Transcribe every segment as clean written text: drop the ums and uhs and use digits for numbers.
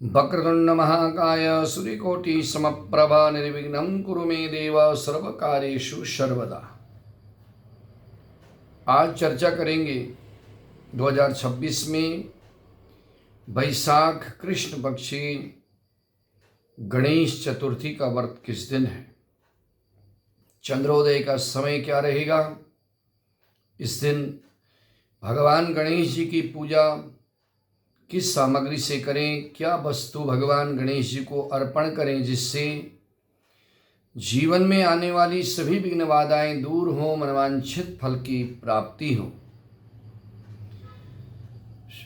वक्रतुंड महाकाय सूर्यकोटि समप्रभा निर्विघ्नं कुरु मे देव सर्वकार्येषु सर्वदा। आज चर्चा करेंगे 2026 में वैशाख कृष्ण पक्षी गणेश चतुर्थी का व्रत किस दिन है, चंद्रोदय का समय क्या रहेगा। इस दिन भगवान गणेश जी की पूजा किस सामग्री से करें, क्या वस्तु भगवान गणेश जी को अर्पण करें जिससे जीवन में आने वाली सभी विघ्न बाधाएं दूर हो, मनवांछित फल की प्राप्ति हो।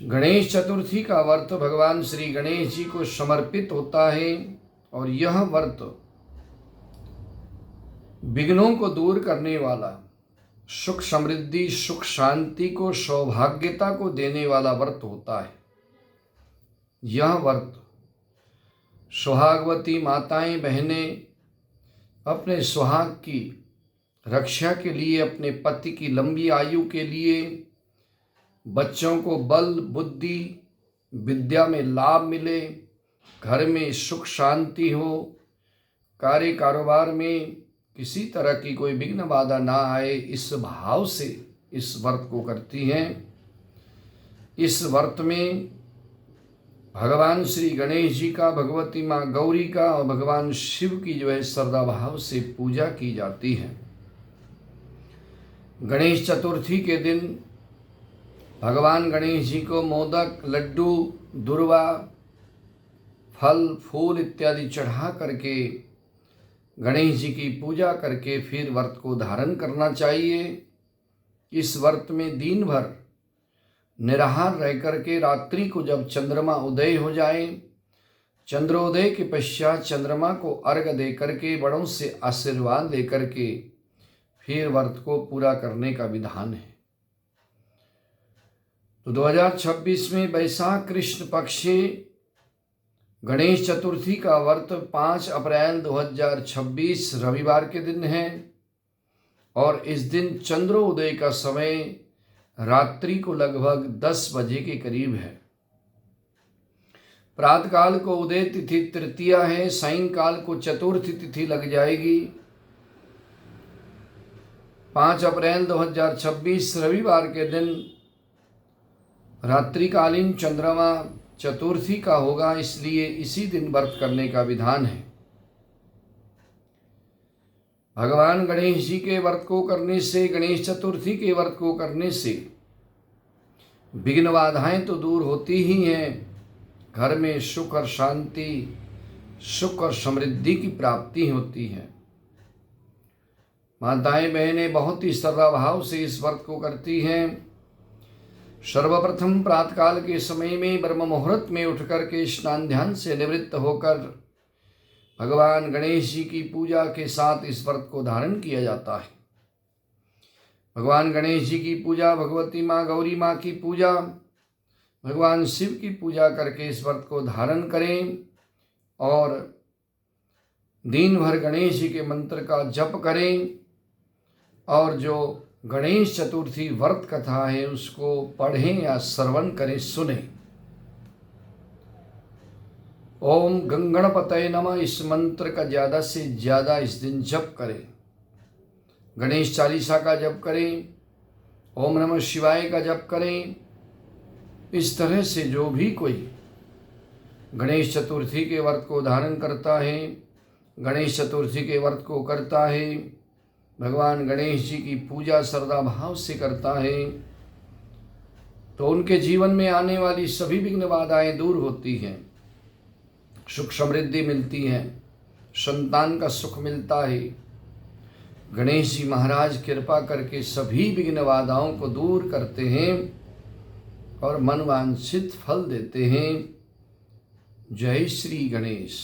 गणेश चतुर्थी का व्रत भगवान श्री गणेश जी को समर्पित होता है और यह व्रत विघ्नों को दूर करने वाला, सुख समृद्धि सुख शांति को सौभाग्यता को देने वाला व्रत होता है। यह व्रत सुहागवती माताएं बहनें अपने सुहाग की रक्षा के लिए, अपने पति की लंबी आयु के लिए, बच्चों को बल बुद्धि विद्या में लाभ मिले, घर में सुख शांति हो, कार्य कारोबार में किसी तरह की कोई विघ्न बाधा ना आए, इस भाव से इस व्रत को करती हैं। इस व्रत में भगवान श्री गणेश जी का, भगवती माँ गौरी का और भगवान शिव की जो है श्रद्धा भाव से पूजा की जाती है। गणेश चतुर्थी के दिन भगवान गणेश जी को मोदक, लड्डू, दुर्वा, फल फूल इत्यादि चढ़ा करके गणेश जी की पूजा करके फिर व्रत को धारण करना चाहिए। इस व्रत में दिन भर निराहार रह करके रात्रि को जब चंद्रमा उदय हो जाए, चंद्रोदय के पश्चात चंद्रमा को अर्घ दे करके, बड़ों से आशीर्वाद ले करके फिर व्रत को पूरा करने का विधान है। तो 2026 में वैशाख कृष्ण पक्ष गणेश चतुर्थी का व्रत 5 अप्रैल 2026 रविवार के दिन है और इस दिन चंद्रोदय का समय रात्रि को लगभग 10 बजे के करीब है। प्रातःकाल को उदय तिथि तृतीया है, सायंकाल को चतुर्थी तिथि लग जाएगी। 5 अप्रैल 2026 रविवार के दिन रात्रिकालीन चंद्रमा चतुर्थी का होगा, इसलिए इसी दिन व्रत करने का विधान है। भगवान गणेश जी के व्रत को करने से, गणेश चतुर्थी के व्रत को करने से विघ्न बाधाएं तो दूर होती ही हैं, घर में सुख और शांति, सुख और समृद्धि की प्राप्ति होती है। माताएं बहनें बहुत ही श्रद्धा भाव से इस व्रत को करती हैं। सर्वप्रथम प्रातःकाल के समय में ब्रह्म मुहूर्त में उठ करके स्नान ध्यान से निवृत्त होकर भगवान गणेश जी की पूजा के साथ इस व्रत को धारण किया जाता है। भगवान गणेश जी की पूजा, भगवती माँ गौरी माँ की पूजा, भगवान शिव की पूजा करके इस व्रत को धारण करें और दिन भर गणेश जी के मंत्र का जप करें और जो गणेश चतुर्थी व्रत कथा है उसको पढ़ें या श्रवण करें, सुने। ओम गंगणपतये नमः इस मंत्र का ज़्यादा से ज़्यादा इस दिन जप करें। गणेश चालीसा का जप करें, ओम नमः शिवाय का जप करें। इस तरह से जो भी कोई गणेश चतुर्थी के व्रत को धारण करता है, गणेश चतुर्थी के व्रत को करता है, भगवान गणेश जी की पूजा श्रद्धा भाव से करता है, तो उनके जीवन में आने वाली सभी विघ्न बाधाएं दूर होती हैं, सुख समृद्धि मिलती है, संतान का सुख मिलता है। गणेश जी महाराज कृपा करके सभी विघ्न बाधाओं को दूर करते हैं और मनवांछित फल देते हैं। जय श्री गणेश।